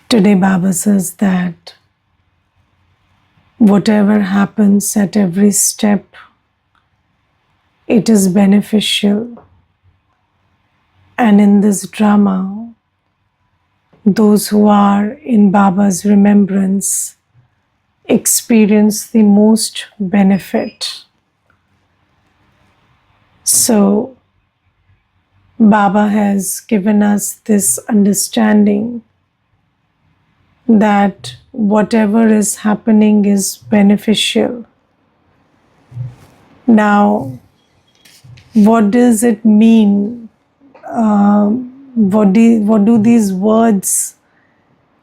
Today, Baba says that whatever happens at every step, it is beneficial. And in this drama, those who are in Baba's remembrance experience the most benefit. So, Baba has given us this understanding that whatever is happening is beneficial. Now, what does it mean? What do these words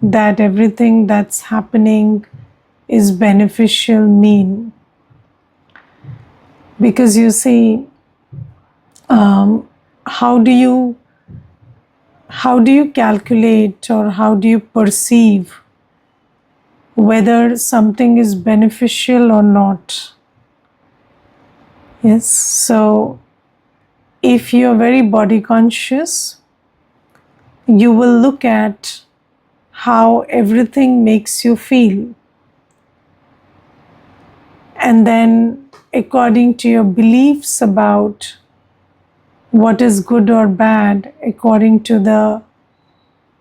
that everything that's happening is beneficial mean? Because you see, how do you calculate or how do you perceive whether something is beneficial or not? Yes, so if you're very body conscious, you will look at how everything makes you feel. And then, according to your beliefs about what is good or bad, according to the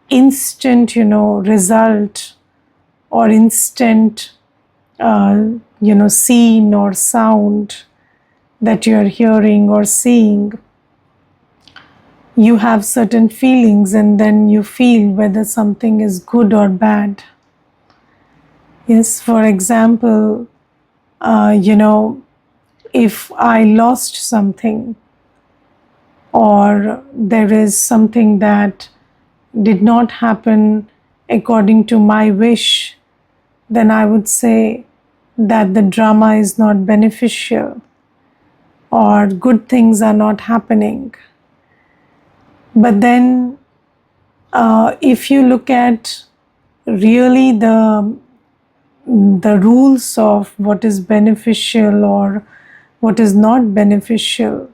instant, result or instant, scene or sound that you are hearing or seeing, you have certain feelings and then you feel whether something is good or bad. Yes, for example, if I lost something or there is something that did not happen according to my wish, then I would say that the drama is not beneficial or good things are not happening. But then if you look at really the rules of what is beneficial or what is not beneficial,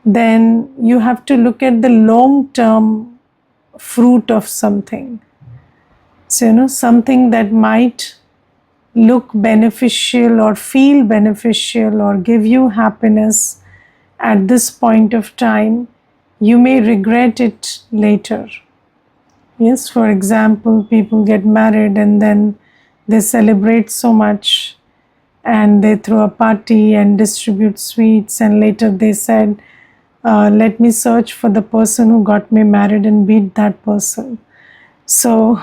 then you have to look at the long-term fruit of something. So, something that might look beneficial or feel beneficial or give you happiness at this point of time, you may regret it later. Yes, for example, people get married and then they celebrate so much and they throw a party and distribute sweets, and later they said, let me search for the person who got me married and beat that person. So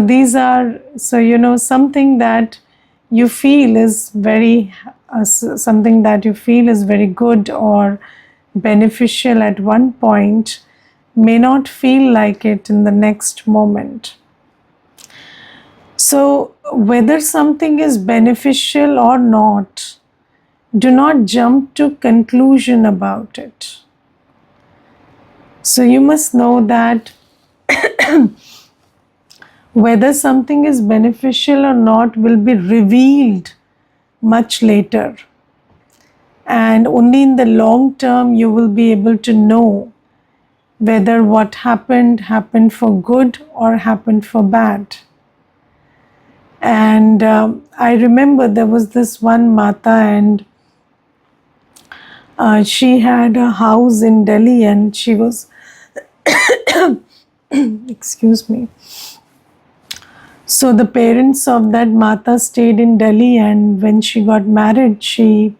these are, something that you feel is very, something that you feel is very good or beneficial at one point may not feel like it in the next moment. So whether something is beneficial or not, do not jump to conclusion about it. So you must know that whether something is beneficial or not will be revealed much later. And only in the long term you will be able to know whether what happened for good or happened for bad. And I remember there was this one Mata, and she had a house in Delhi, and she was excuse me. So the parents of that Mata stayed in Delhi, and when she got married, she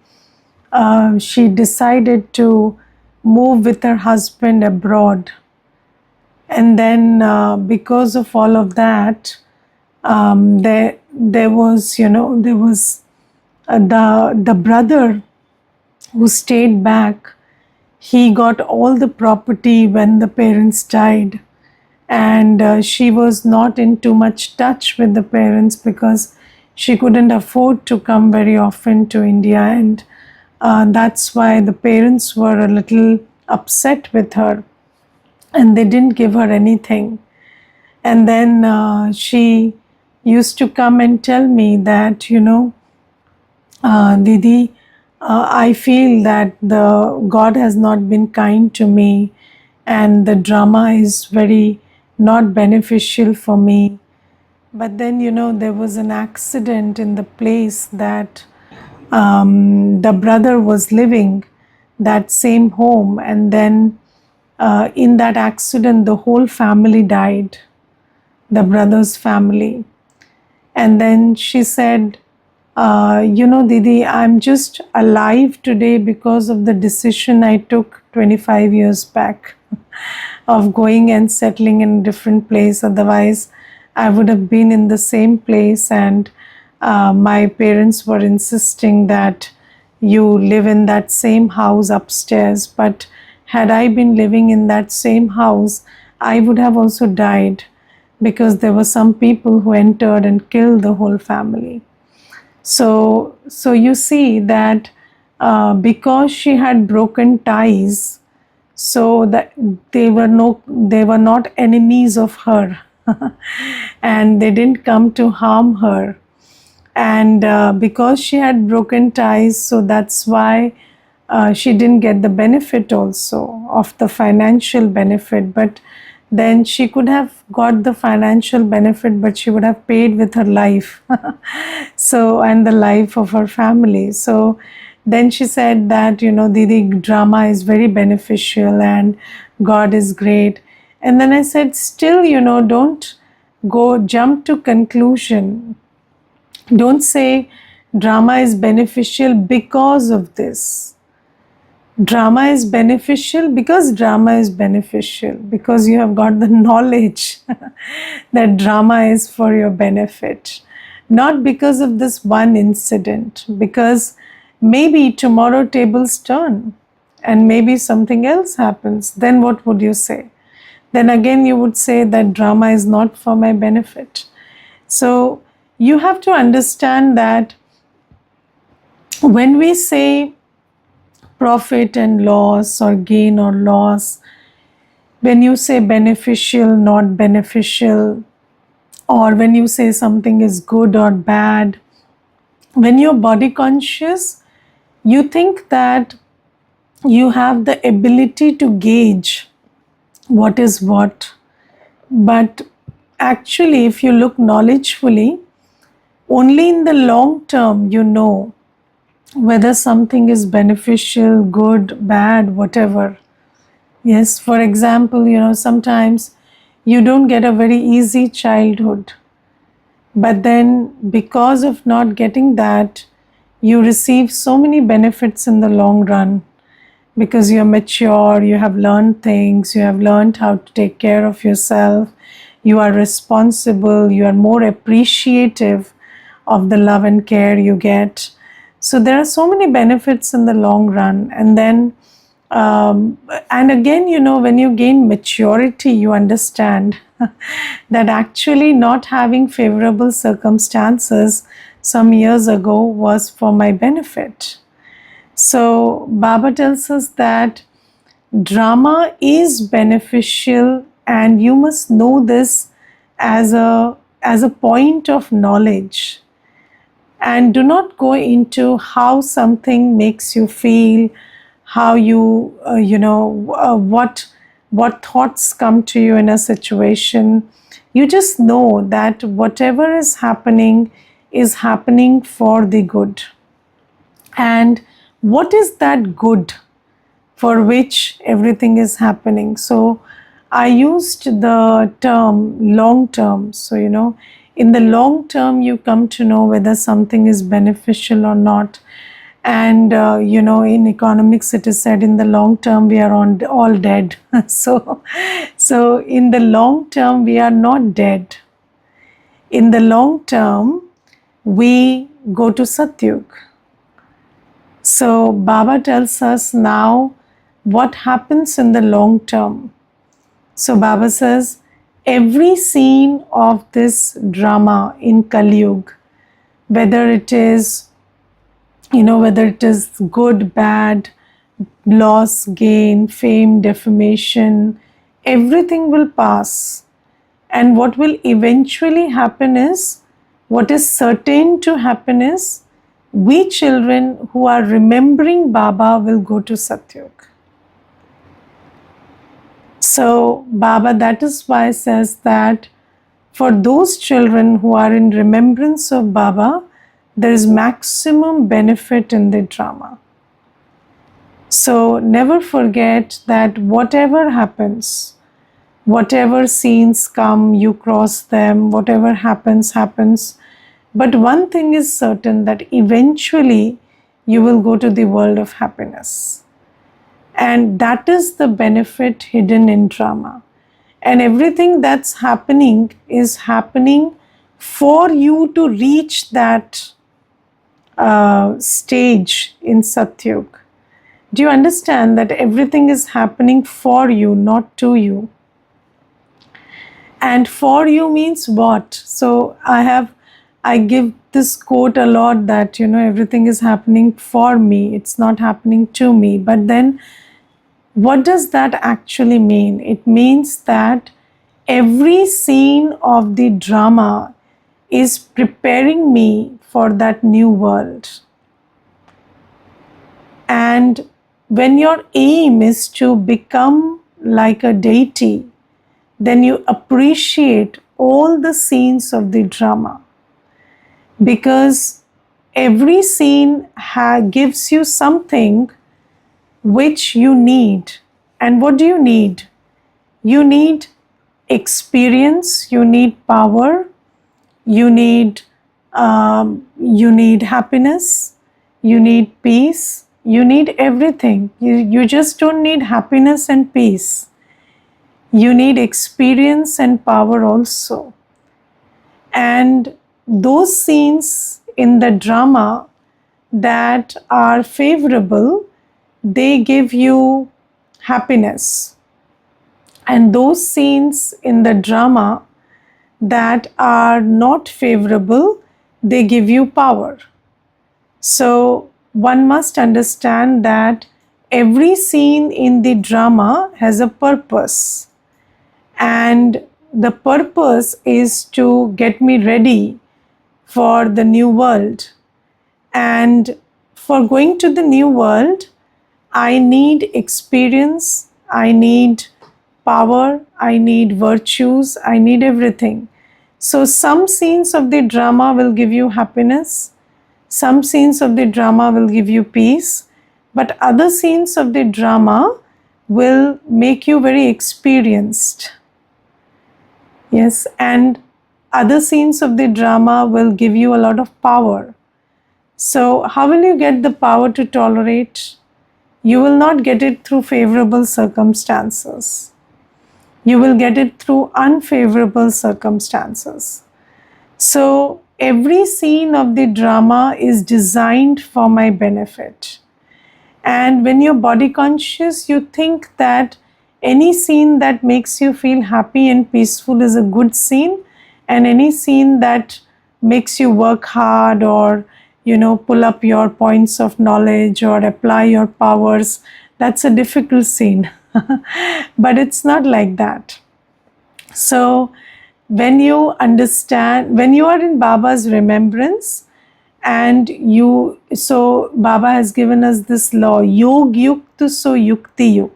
decided to move with her husband abroad. And then because of all of that, there was the brother who stayed back. He got all the property when the parents died, and she was not in too much touch with the parents because she couldn't afford to come very often to India, and that's why the parents were a little upset with her and they didn't give her anything. And then she used to come and tell me that, Didi, I feel that the God has not been kind to me, and the drama is very not beneficial for me. But then, there was an accident in the place that the brother was living, that same home, and then in that accident, the whole family died, the brother's family. And then she said, Didi, I'm just alive today because of the decision I took 25 years back of going and settling in a different place. Otherwise, I would have been in the same place, and my parents were insisting that you live in that same house upstairs. But had I been living in that same house, I would have also died, because there were some people who entered and killed the whole family. So you see that because she had broken ties, so that they were not enemies of her, and they didn't come to harm her. And because she had broken ties, so that's why she didn't get the benefit also of the financial benefit. But then she could have got the financial benefit, but she would have paid with her life. So, and the life of her family. So then she said that, Didi, drama is very beneficial and God is great. And then I said, still, don't go jump to conclusion. Don't say drama is beneficial because of this. Drama is beneficial because drama is beneficial, because you have got the knowledge that drama is for your benefit, not because of this one incident, because maybe tomorrow tables turn and maybe something else happens. Then what would you say? Then again you would say that drama is not for my benefit. So you have to understand that when we say profit and loss, or gain or loss, when you say beneficial, not beneficial, or when you say something is good or bad, when you're body conscious, you think that you have the ability to gauge what is what. But actually, if you look knowledgefully, only in the long term you know whether something is beneficial, good, bad, whatever. Yes, for example, sometimes you don't get a very easy childhood, but then because of not getting that, you receive so many benefits in the long run, because you're mature, you have learned things, you have learned how to take care of yourself, you are responsible, you are more appreciative of the love and care you get. So there are so many benefits in the long run. And then and again, when you gain maturity, you understand that actually not having favorable circumstances some years ago was for my benefit. So Baba tells us that drama is beneficial, and you must know this as a point of knowledge. And do not go into how something makes you feel, how you, what thoughts come to you in a situation. You just know that whatever is happening for the good. And what is that good for which everything is happening? So I used the term long term. So, in the long term, you come to know whether something is beneficial or not. And, in economics, it is said in the long term, we are all dead. So in the long term, we are not dead. In the long term, we go to Satyug. So Baba tells us now what happens in the long term. So Baba says, every scene of this drama in Kali Yuga, whether it is good, bad, loss, gain, fame, defamation, everything will pass. And what will eventually happen is, what is certain to happen is, we children who are remembering Baba will go to Satyug. So Baba, that is why says that for those children who are in remembrance of Baba, there is maximum benefit in the drama. So never forget that whatever happens, whatever scenes come, you cross them, whatever happens, happens. But one thing is certain, that eventually you will go to the world of happiness. And that is the benefit hidden in drama. And everything that's happening is happening for you to reach that stage in Satyug. Do you understand that everything is happening for you, not to you? And for you means what? So I give this quote a lot, that everything is happening for me, it's not happening to me. But then what does that actually mean? It means that every scene of the drama is preparing me for that new world. And when your aim is to become like a deity, then you appreciate all the scenes of the drama, because every scene gives you something which you need. And what do you need? You need experience, you need power, you need happiness, you need peace, you need everything. You just don't need happiness and peace. You need experience and power also. And those scenes in the drama that are favorable, they give you happiness. And those scenes in the drama that are not favorable, they give you power. So one must understand that every scene in the drama has a purpose. And the purpose is to get me ready for the new world. And for going to the new world, I need experience, I need power, I need virtues, I need everything. So some scenes of the drama will give you happiness, some scenes of the drama will give you peace, but other scenes of the drama will make you very experienced. Yes, and other scenes of the drama will give you a lot of power. So how will you get the power to tolerate? You will not get it through favorable circumstances. You will get it through unfavorable circumstances. So every scene of the drama is designed for my benefit. And when you're body conscious, you think that any scene that makes you feel happy and peaceful is a good scene, and any scene that makes you work hard or pull up your points of knowledge or apply your powers, that's a difficult scene. But it's not like that. So when you understand, when you are in Baba's remembrance, and so Baba has given us this law, Yog Yukt so Yukti Yukt.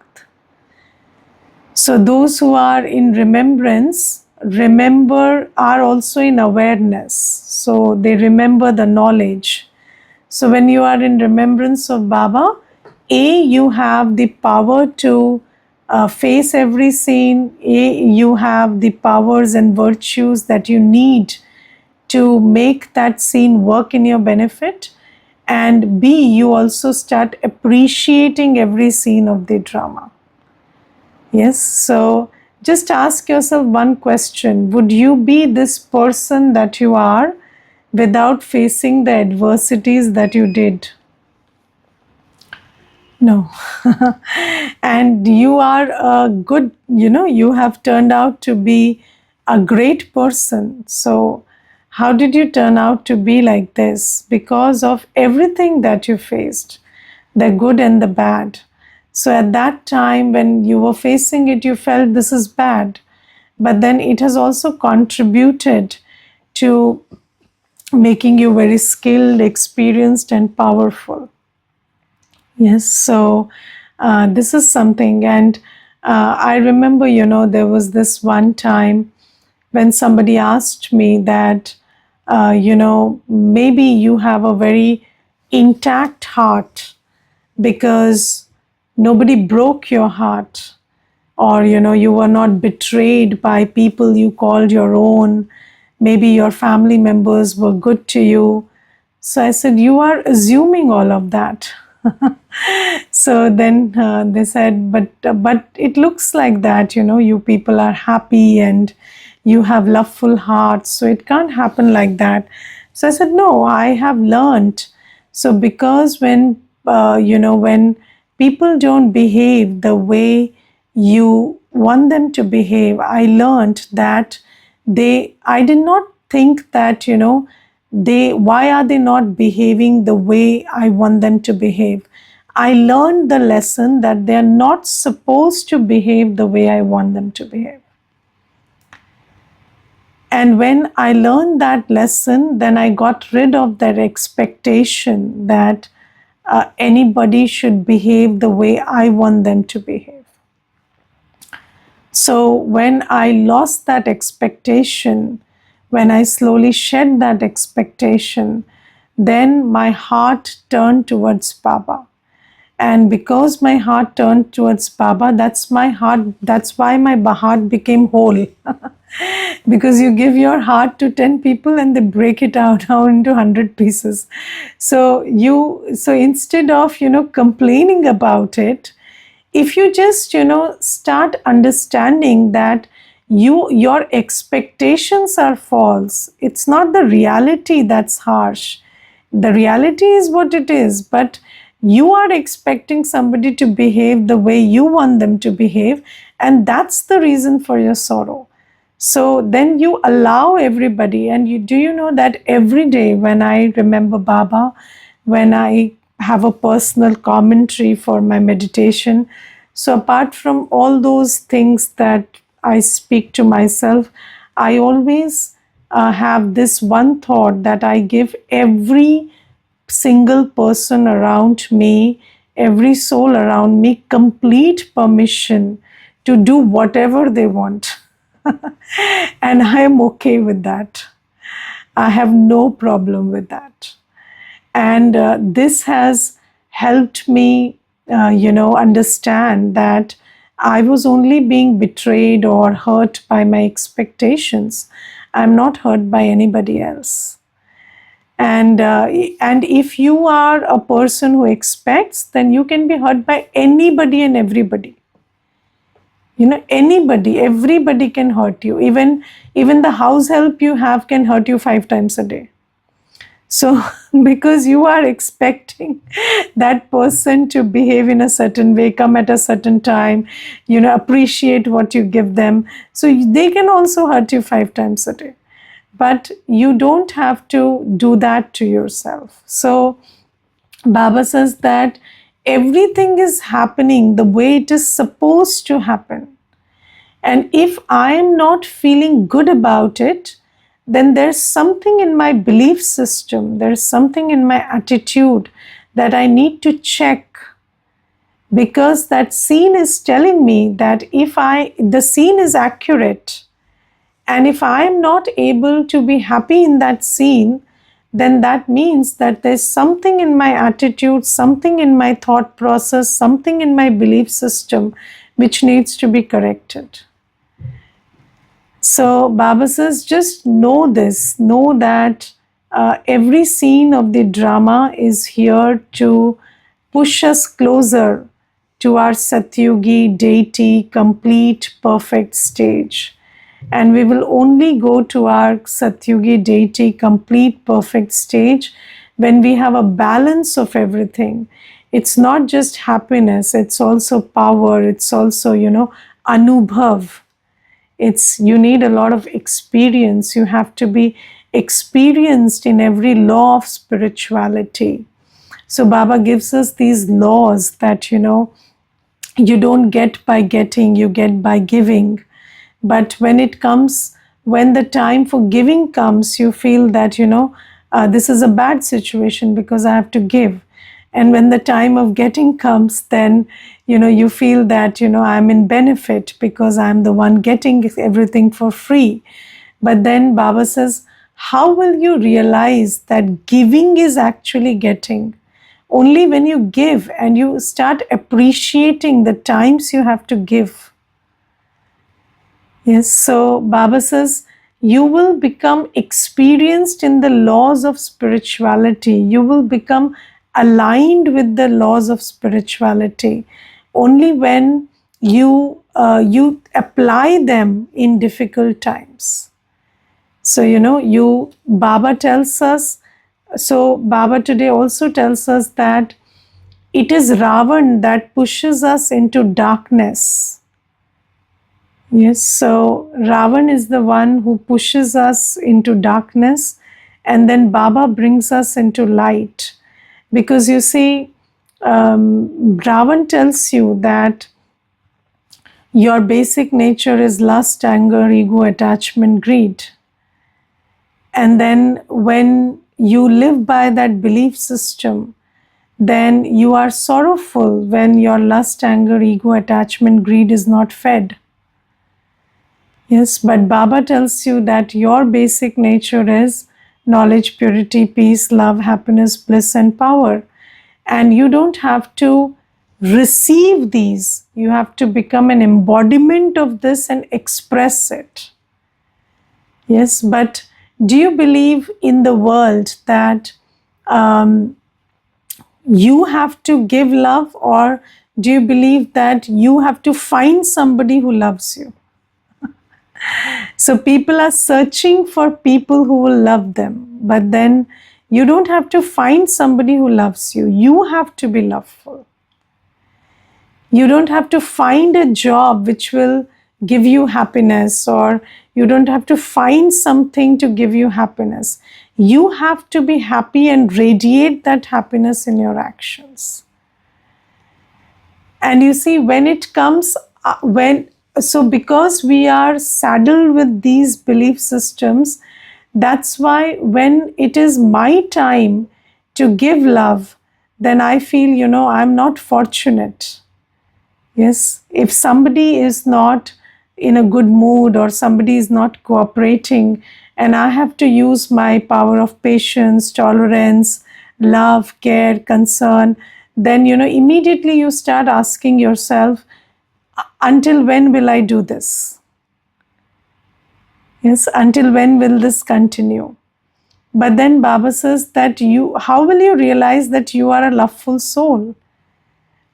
So those who are in remembrance, are also in awareness. So they remember the knowledge. So when you are in remembrance of Baba, you have the power to face every scene. You have the powers and virtues that you need to make that scene work in your benefit. And B, you also start appreciating every scene of the drama. Yes, so just ask yourself one question. Would you be this person that you are without facing the adversities that you did? No. And you are a good, you have turned out to be a great person. So how did you turn out to be like this? Because of everything that you faced, the good and the bad. So at that time when you were facing it, you felt this is bad. But then it has also contributed to making you very skilled, experienced, and powerful. Yes, so this is something. And I remember, there was this one time when somebody asked me that, maybe you have a very intact heart because nobody broke your heart, or you were not betrayed by people you called your own. Maybe your family members were good to you. So I said, you are assuming all of that. So then they said, but it looks like that, you people are happy and you have loveful hearts, so it can't happen like that. So I said, no, I have learned. So because when people don't behave the way you want them to behave, I learned that I did not think that, why are they not behaving the way I want them to behave. I learned the lesson that they are not supposed to behave the way I want them to behave. And when I learned that lesson, then I got rid of that expectation that anybody should behave the way I want them to behave. So when I lost that expectation, when I slowly shed that expectation, then my heart turned towards Baba. And because my heart turned towards Baba, that's why my heart became whole. Because you give your heart to 10 people and they break it out into 100 pieces. So instead of, complaining about it, if you just, start understanding that your expectations are false, it's not the reality that's harsh. The reality is what it is, but you are expecting somebody to behave the way you want them to behave, and that's the reason for your sorrow. So then you allow everybody, and do you know that every day when I remember Baba, when I have a personal commentary for my meditation, so apart from all those things that I speak to myself, I always have this one thought that I give every single person around me, every soul around me, complete permission to do whatever they want. And I am okay with that. I have no problem with that. And this has helped me, understand that I was only being betrayed or hurt by my expectations. I'm not hurt by anybody else. And if you are a person who expects, then you can be hurt by anybody and everybody. Anybody, everybody can hurt you. Even the house help you have can hurt you 5 times a day. So because you are expecting that person to behave in a certain way, come at a certain time, appreciate what you give them, so they can also hurt you 5 times a day. But you don't have to do that to yourself. So Baba says that everything is happening the way it is supposed to happen. And if I am not feeling good about it, then there's something in my belief system, there's something in my attitude that I need to check. Because that scene is telling me that the scene is accurate, and if I am not able to be happy in that scene, then that means that there's something in my attitude, something in my thought process, something in my belief system which needs to be corrected. So Baba says, just know this, know that every scene of the drama is here to push us closer to our Satyugi deity complete perfect stage. And we will only go to our Satyugi deity complete perfect stage when we have a balance of everything. It's not just happiness, it's also power, it's also, anubhav. You need a lot of experience. You have to be experienced in every law of spirituality. So Baba gives us these laws that, you don't get by getting, you get by giving. But when the time for giving comes, you feel that, this is a bad situation because I have to give. And when the time of getting comes, then, you feel that, I'm in benefit because I'm the one getting everything for free. But then Baba says, how will you realize that giving is actually getting? Only when you give and you start appreciating the times you have to give. Yes, so Baba says, you will become experienced in the laws of spirituality. You will become aligned with the laws of spirituality only when you apply them in difficult times. So, Baba tells us, so Baba today also tells us that it is Ravan that pushes us into darkness. Yes, so Ravan is the one who pushes us into darkness, and then Baba brings us into light. Because you see, Ravan tells you that your basic nature is lust, anger, ego, attachment, greed. And then when you live by that belief system, then you are sorrowful when your lust, anger, ego, attachment, greed is not fed. Yes, but Baba tells you that your basic nature is knowledge, purity, peace, love, happiness, bliss, and power. And you don't have to receive these, you have to become an embodiment of this and express it. Yes, but do you believe in the world that you have to give love, or do you believe that you have to find somebody who loves you? So people are searching for people who will love them, but then you don't have to find somebody who loves you. You have to be loveful. You don't have to find a job which will give you happiness, or you don't have to find something to give you happiness. You have to be happy and radiate that happiness in your actions. And you see, when it comes, so because we are saddled with these belief systems, that's why when it is my time to give love, then I feel, I'm not fortunate. Yes, if somebody is not in a good mood or somebody is not cooperating, and I have to use my power of patience, tolerance, love, care, concern, then immediately you start asking yourself, until when will I do this? Yes, until when will this continue? But then Baba says that how will you realize that you are a loveful soul?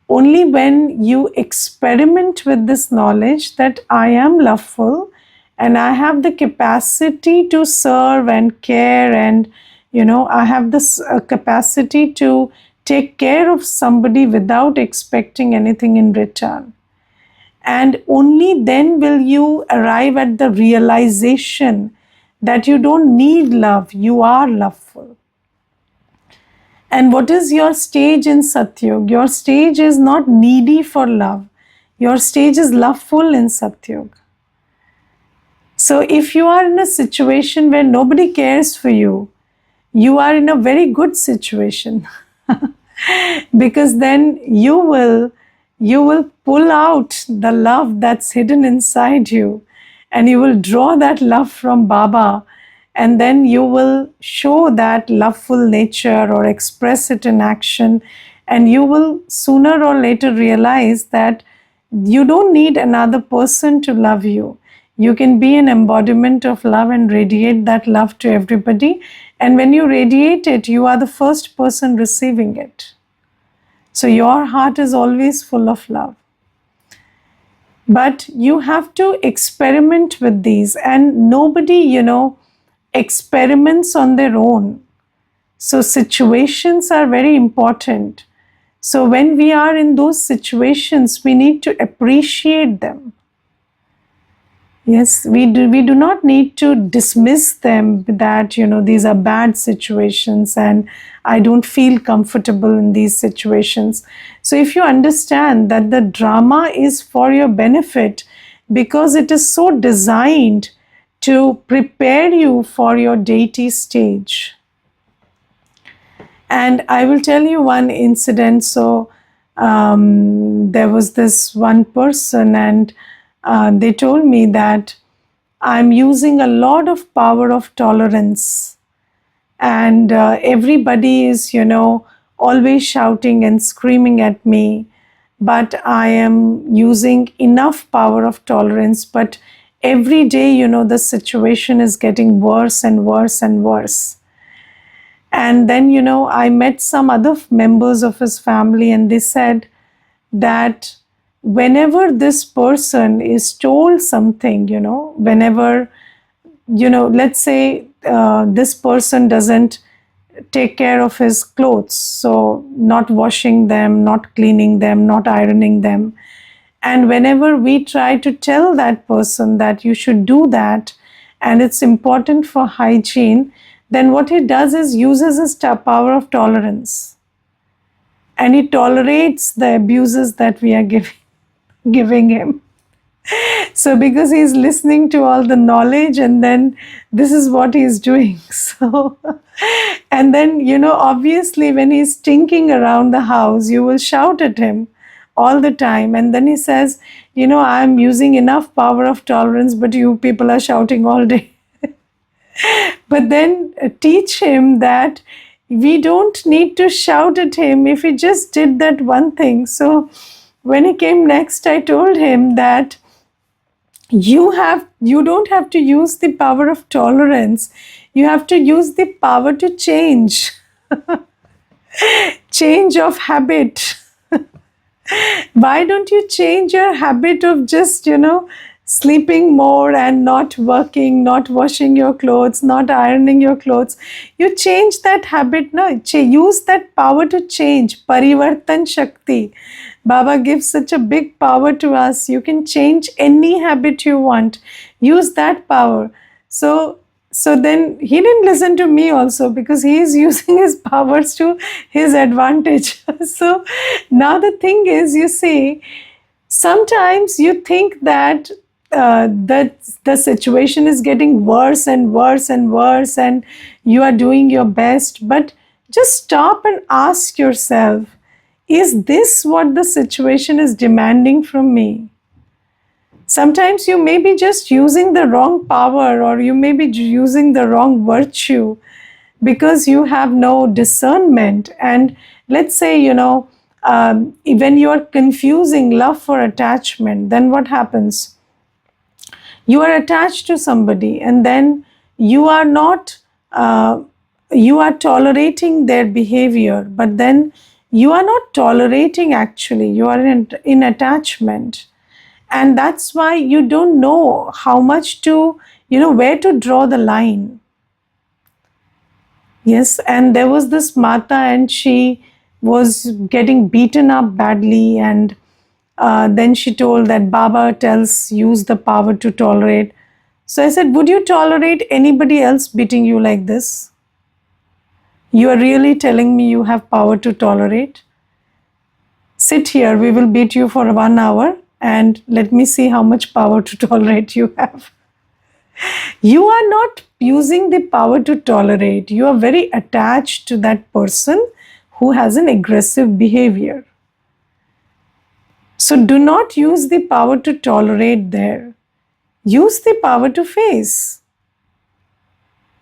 Only when you experiment with this knowledge that I am loveful and I have the capacity to serve and care, and I have this capacity to take care of somebody without expecting anything in return. And only then will you arrive at the realization that you don't need love, you are loveful. And what is your stage in Satyug? Your stage is not needy for love. Your stage is loveful in Satyug. So if you are in a situation where nobody cares for you, you are in a very good situation. Because then you will pull out the love that's hidden inside you, and you will draw that love from Baba, and then you will show that loveful nature or express it in action, and you will sooner or later realize that you don't need another person to love you. You can be an embodiment of love and radiate that love to everybody, and when you radiate it, you are the first person receiving it. So your heart is always full of love. But you have to experiment with these, and nobody, experiments on their own. So situations are very important. So when we are in those situations, we need to appreciate them. Yes, we do not need to dismiss them that, these are bad situations and I don't feel comfortable in these situations. So if you understand that the drama is for your benefit because it is so designed to prepare you for your deity stage. And I will tell you one incident. So there was this one person, and they told me that I'm using a lot of power of tolerance, and everybody is, always shouting and screaming at me, but I am using enough power of tolerance. But every day, the situation is getting worse and worse and worse. And then, I met some other members of his family, and they said that whenever this person is told something, whenever, let's say this person doesn't take care of his clothes, so not washing them, not cleaning them, not ironing them. And whenever we try to tell that person that you should do that and it's important for hygiene, then what he does is uses his power of tolerance, and he tolerates the abuses that we are giving him. So because he's listening to all the knowledge, and then this is what he's doing. So, and then, obviously when he's stinking around the house, you will shout at him all the time. And then he says, I'm using enough power of tolerance, but you people are shouting all day. But then teach him that we don't need to shout at him if he just did that one thing. So when he came next, I told him that you don't have to use the power of tolerance. You have to use the power to change. Change of habit. Why don't you change your habit of just, sleeping more and not working, not washing your clothes, not ironing your clothes? You change that habit now. Use that power to change. Parivartan Shakti. Baba gives such a big power to us. You can change any habit you want. Use that power. So then he didn't listen to me also, because he is using his powers to his advantage. So now the thing is, you see, sometimes you think that the situation is getting worse and worse and worse, and you are doing your best. But just stop and ask yourself, is this what the situation is demanding from me? Sometimes you may be just using the wrong power, or you may be using the wrong virtue, because you have no discernment. And let's say, when you are confusing love for attachment, then what happens? You are attached to somebody, and then you are not, you are tolerating their behavior, but then you are not tolerating actually, you are in attachment. And that's why you don't know how much to, where to draw the line. Yes, and there was this Mata, and she was getting beaten up badly, and then she told that Baba tells use the power to tolerate. So I said, would you tolerate anybody else beating you like this? You are really telling me you have power to tolerate? Sit here, we will beat you for 1 hour, and let me see how much power to tolerate you have. You are not using the power to tolerate. You are very attached to that person who has an aggressive behavior. So do not use the power to tolerate there. Use the power to face.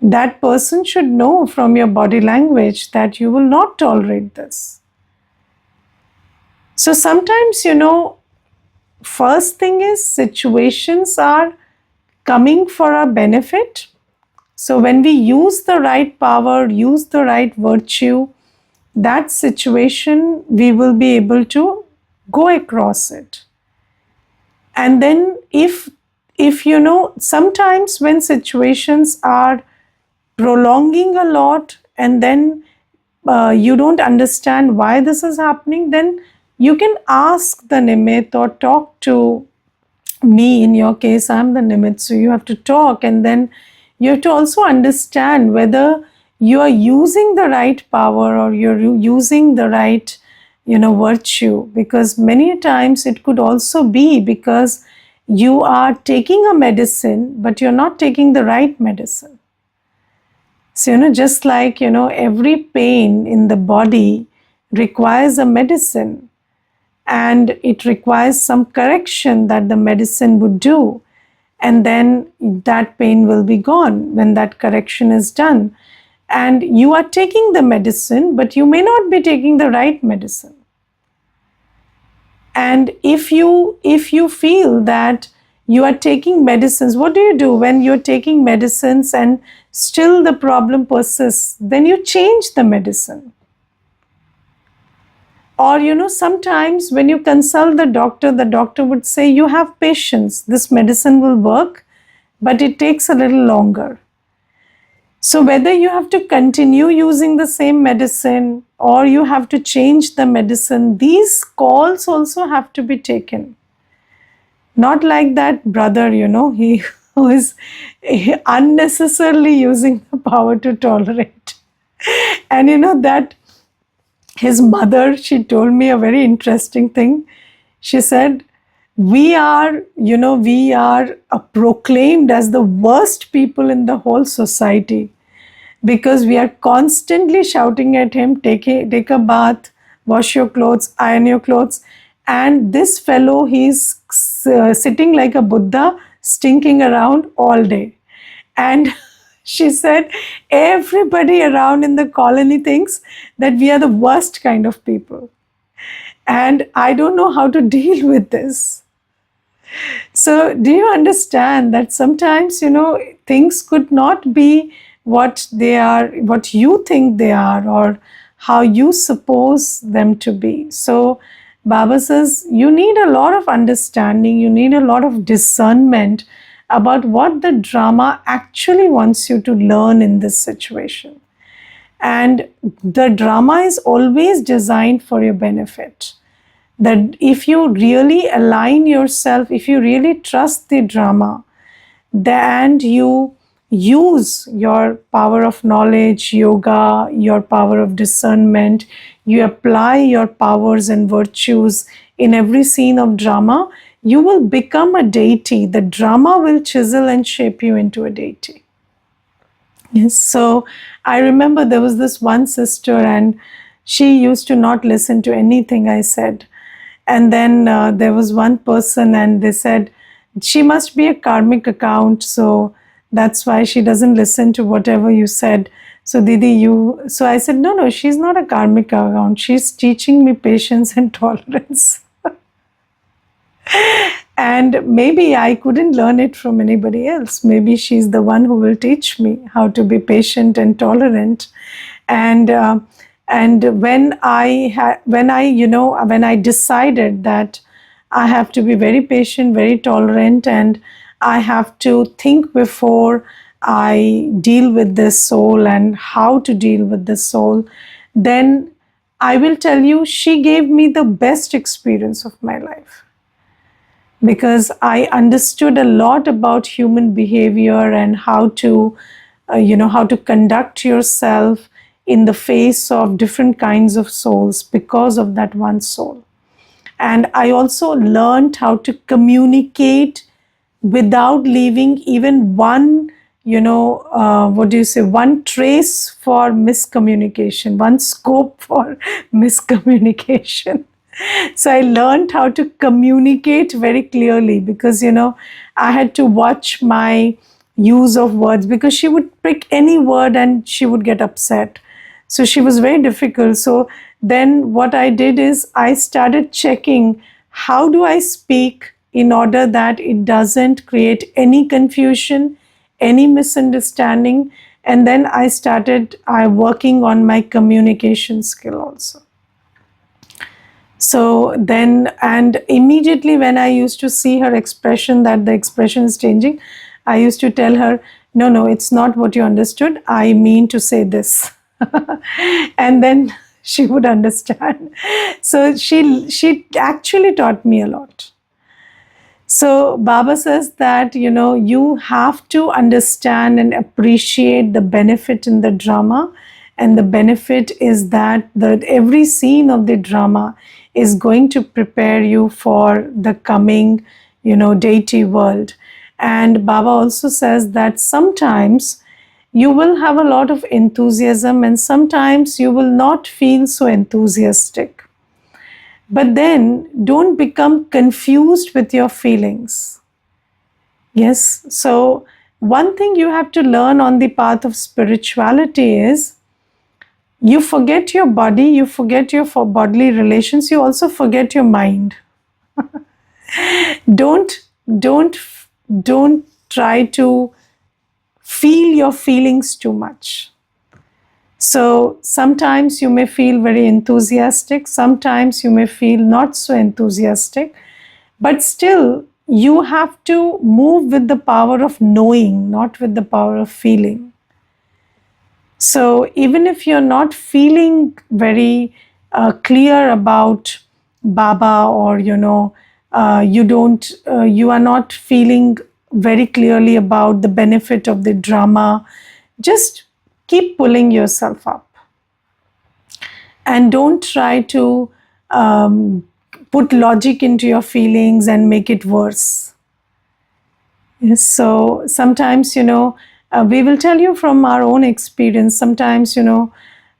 That person should know from your body language that you will not tolerate this. So sometimes, first thing is, situations are coming for our benefit. So when we use the right power, use the right virtue, that situation, we will be able to go across it. And then if sometimes when situations are prolonging a lot, and then you don't understand why this is happening, then you can ask the Nimit or talk to me. In your case, I'm the Nimit, so you have to talk, and then you have to also understand whether you are using the right power or you're using the right, virtue. Because many times it could also be because you are taking a medicine, but you're not taking the right medicine. So, just like, every pain in the body requires a medicine, and it requires some correction that the medicine would do. And then that pain will be gone when that correction is done. And you are taking the medicine, but you may not be taking the right medicine. And if you feel that you are taking medicines, what do you do when you're taking medicines and still the problem persists? Then you change the medicine. Or, sometimes when you consult the doctor would say, you have patience, this medicine will work, but it takes a little longer. So whether you have to continue using the same medicine or you have to change the medicine, these calls also have to be taken. Not like that brother, he who is unnecessarily using the power to tolerate. And that his mother, she told me a very interesting thing. She said, we are proclaimed as the worst people in the whole society, because we are constantly shouting at him, take a bath, wash your clothes, iron your clothes. And this fellow, he's sitting like a Buddha, stinking around all day. And she said, everybody around in the colony thinks that we are the worst kind of people. And I don't know how to deal with this. So do you understand that sometimes, things could not be what they are, what you think they are, or how you suppose them to be. So Baba says you need a lot of understanding, you need a lot of discernment about what the drama actually wants you to learn in this situation. And the drama is always designed for your benefit. That if you really align yourself, if you really trust the drama, and you use your power of knowledge, yoga, your power of discernment, you apply your powers and virtues in every scene of drama, you will become a deity. The drama will chisel and shape you into a deity. Yes, so I remember there was this one sister, and she used to not listen to anything I said. And then there was one person, and they said, she must be a karmic account, so that's why she doesn't listen to whatever you said. So Didi, so I said, no, she's not a karmic account. She's teaching me patience and tolerance. And maybe I couldn't learn it from anybody else. Maybe she's the one who will teach me how to be patient and tolerant. And when I decided that I have to be very patient, very tolerant, and I have to think before I deal with this soul and how to deal with this soul, then I will tell you, she gave me the best experience of my life. Because I understood a lot about human behavior and how to conduct yourself in the face of different kinds of souls because of that one soul. And I also learned how to communicate without leaving even one, one trace for miscommunication, one scope for miscommunication. So I learned how to communicate very clearly, because, I had to watch my use of words, because she would pick any word and she would get upset. So she was very difficult. So then what I did is I started checking, how do I speak in order that it doesn't create any confusion, any misunderstanding. And then I started working on my communication skill also. So then, and immediately when I used to see her expression, that the expression is changing, I used to tell her, no, it's not what you understood. I mean to say this. And then she would understand. So she actually taught me a lot. So Baba says that, you have to understand and appreciate the benefit in the drama. And the benefit is that every scene of the drama is going to prepare you for the coming, deity world. And Baba also says that sometimes you will have a lot of enthusiasm, and sometimes you will not feel so enthusiastic. But then don't become confused with your feelings. Yes, so one thing you have to learn on the path of spirituality is you forget your body, you forget your bodily relations, you also forget your mind. don't don't don't try to feel your feelings too much. So sometimes you may feel very enthusiastic, sometimes you may feel not so enthusiastic, but still you have to move with the power of knowing, not with the power of feeling. So even if you're not feeling very clear about Baba, or you are not feeling very clearly about the benefit of the drama, just keep pulling yourself up and don't try to put logic into your feelings and make it worse. Yes, so sometimes, we will tell you from our own experience. Sometimes,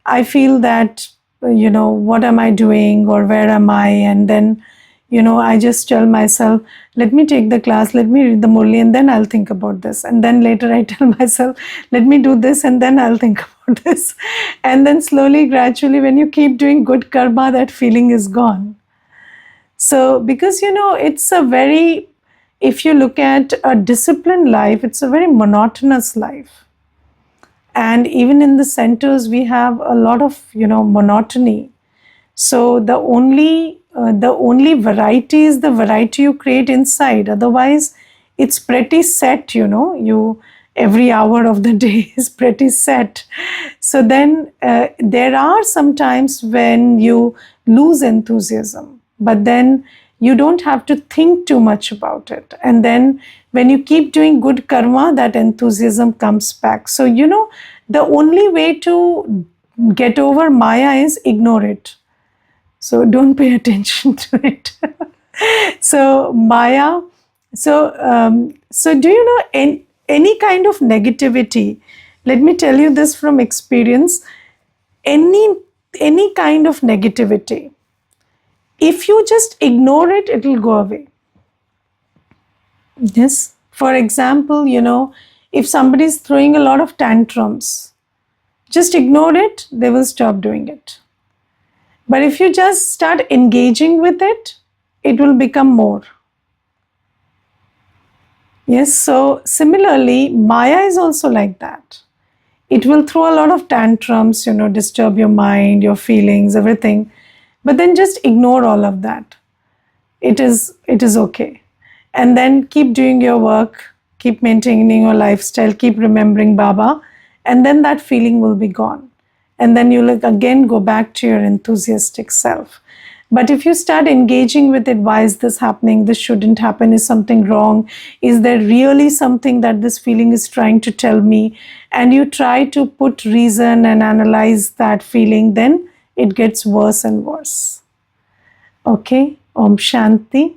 I feel that, what am I doing or where am I? And then, I just tell myself, let me take the class, let me read the Murli, and then I'll think about this. And then later I tell myself, let me do this, and then I'll think about this. And then slowly, gradually, when you keep doing good karma, that feeling is gone. So, because it's a very, if you look at a disciplined life, it's a very monotonous life. And even in the centers, we have a lot of, monotony. So the only variety is the variety you create inside. Otherwise, it's pretty set. You every hour of the day is pretty set. So then there are some times when you lose enthusiasm, but then you don't have to think too much about it. And then when you keep doing good karma, that enthusiasm comes back. So the only way to get over Maya is ignore it. So don't pay attention to it. So Maya, so do you know any kind of negativity? Let me tell you this from experience. Any kind of negativity, if you just ignore it, it will go away. Yes. For example, if somebody is throwing a lot of tantrums, just ignore it, they will stop doing it. But if you just start engaging with it, it will become more. Yes, so similarly, Maya is also like that. It will throw a lot of tantrums, disturb your mind, your feelings, everything. But then just ignore all of that. It is okay. And then keep doing your work, keep maintaining your lifestyle, keep remembering Baba, and then that feeling will be gone. And then you'll again go back to your enthusiastic self. But if you start engaging with it, why is this happening? This shouldn't happen. Is something wrong? Is there really something that this feeling is trying to tell me? And you try to put reason and analyze that feeling, then it gets worse and worse. Okay, Om Shanti.